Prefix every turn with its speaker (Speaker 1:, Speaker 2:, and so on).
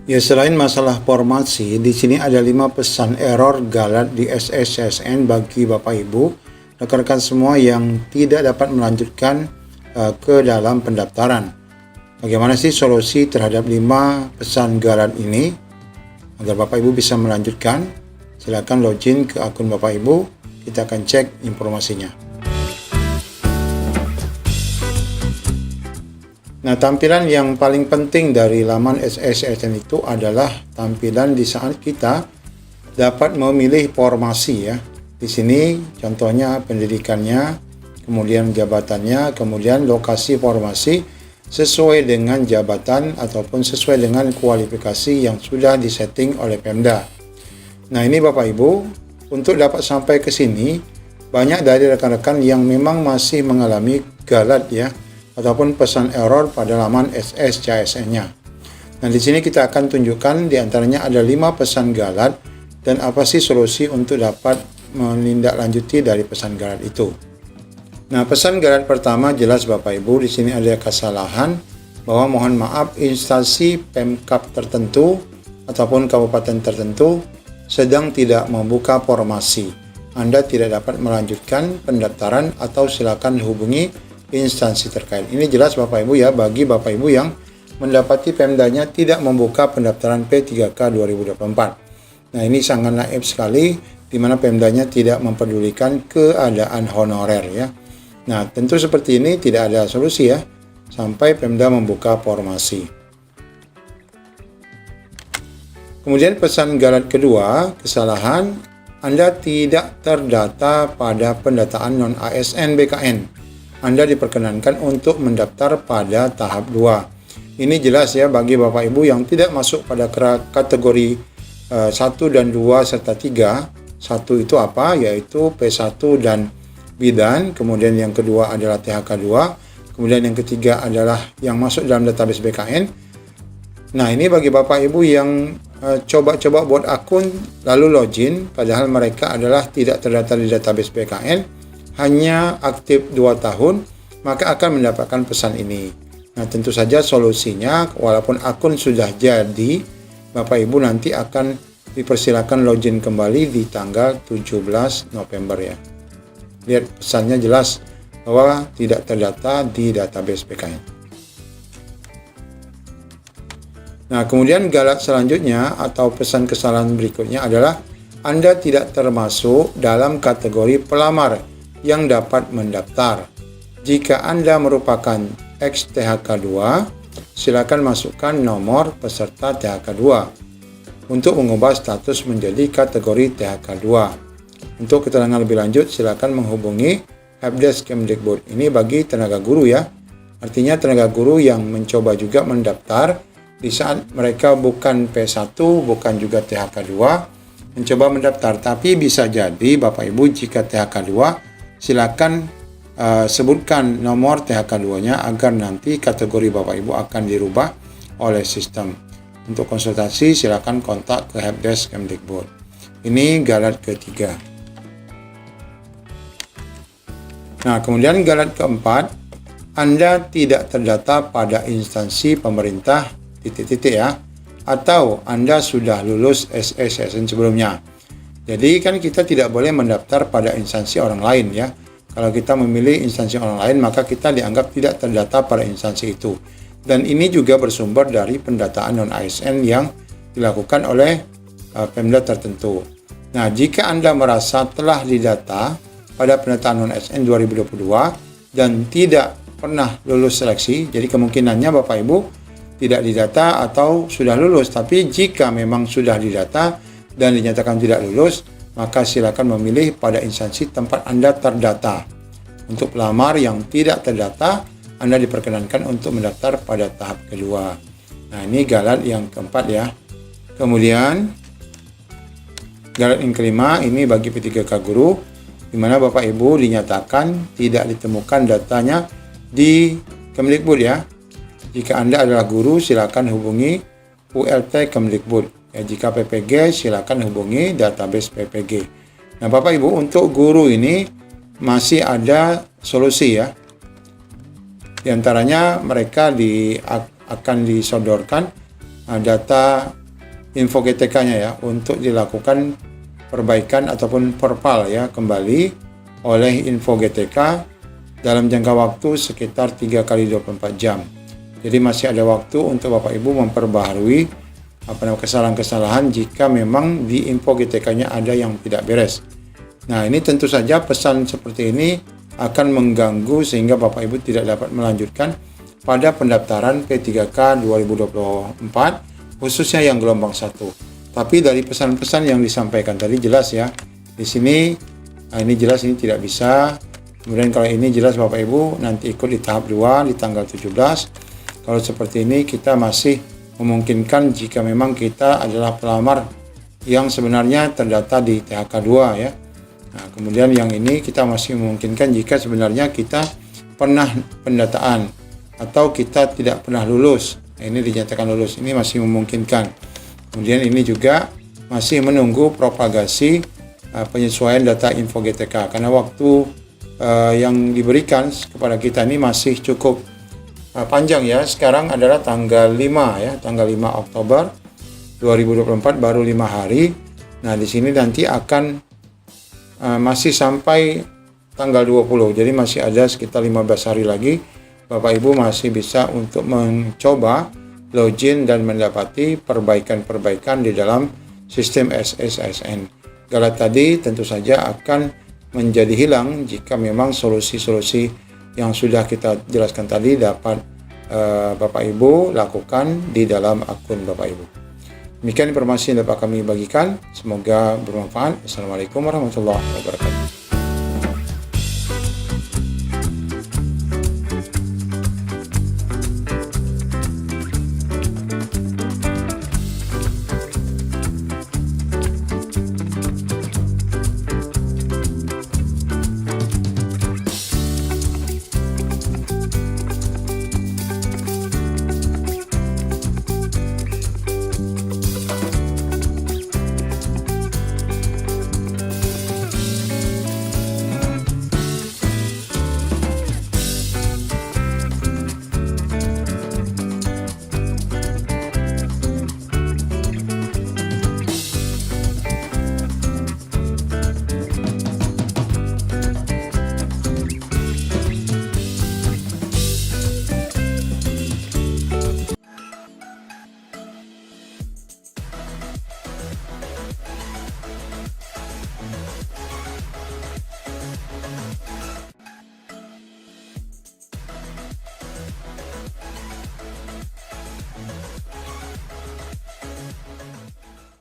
Speaker 1: Ya, selain masalah formasi, di sini ada 5 pesan error galat di SSCSN bagi Bapak Ibu, rekan-rekan semua yang tidak dapat melanjutkan ke dalam pendaftaran. Bagaimana sih solusi terhadap 5 pesan galat ini agar Bapak Ibu bisa melanjutkan? Silakan login ke akun Bapak Ibu, kita akan cek informasinya. Nah, tampilan yang paling penting dari laman SSCSN itu adalah tampilan di saat kita dapat memilih formasi ya. Di sini contohnya pendidikannya, kemudian jabatannya, kemudian lokasi formasi sesuai dengan jabatan ataupun sesuai dengan kualifikasi yang sudah disetting oleh Pemda. Nah, ini Bapak Ibu, untuk dapat sampai ke sini, banyak dari rekan-rekan yang memang masih mengalami galat ya, ataupun pesan error pada laman SSCSN-nya. Nah, di sini kita akan tunjukkan di antaranya ada 5 pesan galat dan apa sih solusi untuk dapat menindaklanjuti dari pesan galat itu. Nah, pesan galat pertama jelas Bapak Ibu, di sini ada kesalahan bahwa mohon maaf instansi Pemkab tertentu ataupun kabupaten tertentu sedang tidak membuka formasi. Anda tidak dapat melanjutkan pendaftaran atau silakan hubungi instansi terkait. Ini jelas Bapak Ibu ya, bagi Bapak Ibu yang mendapati Pemdanya tidak membuka pendaftaran P3K 2024. Nah, ini sangat naif sekali di mana Pemdanya tidak mempedulikan keadaan honorer ya. Nah, tentu seperti ini tidak ada solusi ya sampai Pemda membuka formasi. Kemudian pesan galat kedua, kesalahan Anda tidak terdata pada pendataan non-ASN BKN. Anda diperkenankan untuk mendaftar pada tahap 2. Ini jelas ya bagi Bapak Ibu yang tidak masuk pada kategori 1 dan 2 serta 3. 1 itu apa? Yaitu P1 dan bidan, kemudian yang kedua adalah THK2, kemudian yang ketiga adalah yang masuk dalam database BKN. Nah, ini bagi Bapak Ibu yang coba-coba buat akun lalu login, padahal mereka adalah tidak terdata di database BKN, hanya aktif 2 tahun, maka akan mendapatkan pesan ini. Nah, tentu saja solusinya, walaupun akun sudah jadi, Bapak Ibu nanti akan dipersilakan login kembali di tanggal 17 November ya. Lihat pesannya jelas bahwa tidak terdata di database BKN. Nah, kemudian galat selanjutnya atau pesan kesalahan berikutnya adalah Anda tidak termasuk dalam kategori pelamar yang dapat mendaftar. Jika Anda merupakan ex-THK2, silakan masukkan nomor peserta THK2 untuk mengubah status menjadi kategori THK2. Untuk keterangan lebih lanjut, silakan menghubungi Helpdesk Kemdikbud. Ini bagi tenaga guru ya. Artinya tenaga guru yang mencoba juga mendaftar di saat mereka bukan P1, bukan juga THK2, mencoba mendaftar. Tapi bisa jadi Bapak Ibu jika THK2, silakan sebutkan nomor THK2-nya agar nanti kategori Bapak Ibu akan dirubah oleh sistem. Untuk konsultasi silakan kontak ke Helpdesk Kemdikbud. Ini galat ketiga. Nah, kemudian galat keempat, Anda tidak terdata pada instansi pemerintah ya, atau Anda sudah lulus SSCSN sebelumnya. Jadi kan kita tidak boleh mendaftar pada instansi orang lain ya. Kalau kita memilih instansi orang lain, maka kita dianggap tidak terdata pada instansi itu. Dan ini juga bersumber dari pendataan non-ASN yang dilakukan oleh Pemda tertentu. Nah, jika Anda merasa telah didata pada pendataan non-ASN 2022 dan tidak pernah lulus seleksi, jadi kemungkinannya Bapak Ibu tidak didata atau sudah lulus. Tapi jika memang sudah didata dan dinyatakan tidak lulus, maka silakan memilih pada instansi tempat Anda terdata. Untuk pelamar yang tidak terdata, Anda diperkenankan untuk mendaftar pada tahap kedua. Nah, ini galat yang keempat ya. Kemudian galat yang kelima ini bagi P3K guru, di mana Bapak Ibu dinyatakan tidak ditemukan datanya di Kemdikbud ya. Jika Anda adalah guru, silakan hubungi ULT Kemdikbud. Ya, jika PPG, silakan hubungi database PPG. Nah, Bapak Ibu, untuk guru ini masih ada solusi ya. Di antaranya mereka akan disodorkan data info GTK-nya ya untuk dilakukan perbaikan ataupun perpal ya kembali oleh info GTK dalam jangka waktu sekitar 3 kali 24 jam. Jadi masih ada waktu untuk Bapak Ibu memperbaharui kesalahan-kesalahan jika memang di info GTK-nya ada yang tidak beres. Nah, ini tentu saja pesan seperti ini akan mengganggu sehingga Bapak Ibu tidak dapat melanjutkan pada pendaftaran P3K 2024 khususnya yang gelombang 1. Tapi dari pesan-pesan yang disampaikan tadi jelas ya. Di sini ini jelas ini tidak bisa. Kemudian kalau ini jelas Bapak Ibu nanti ikut di tahap 2 di tanggal 17. Kalau seperti ini kita masih memungkinkan jika memang kita adalah pelamar yang sebenarnya terdata di THK 2 ya. Nah, kemudian yang ini kita masih memungkinkan jika sebenarnya kita pernah pendataan atau kita tidak pernah lulus. Nah, ini dinyatakan lulus, ini masih memungkinkan. Kemudian ini juga masih menunggu propagasi penyesuaian data info GTK karena waktu yang diberikan kepada kita ini masih cukup panjang ya. Sekarang adalah tanggal 5 ya, tanggal 5 Oktober 2024 baru 5 hari. Nah, di sini nanti akan masih sampai tanggal 20. Jadi masih ada sekitar 15 hari lagi Bapak Ibu masih bisa untuk mencoba login dan mendapati perbaikan-perbaikan di dalam sistem SSSN. Galat tadi tentu saja akan menjadi hilang jika memang solusi-solusi yang sudah kita jelaskan tadi dapat Bapak Ibu lakukan di dalam akun Bapak Ibu. Demikian informasi yang dapat kami bagikan. Semoga bermanfaat. Assalamualaikum warahmatullahi wabarakatuh.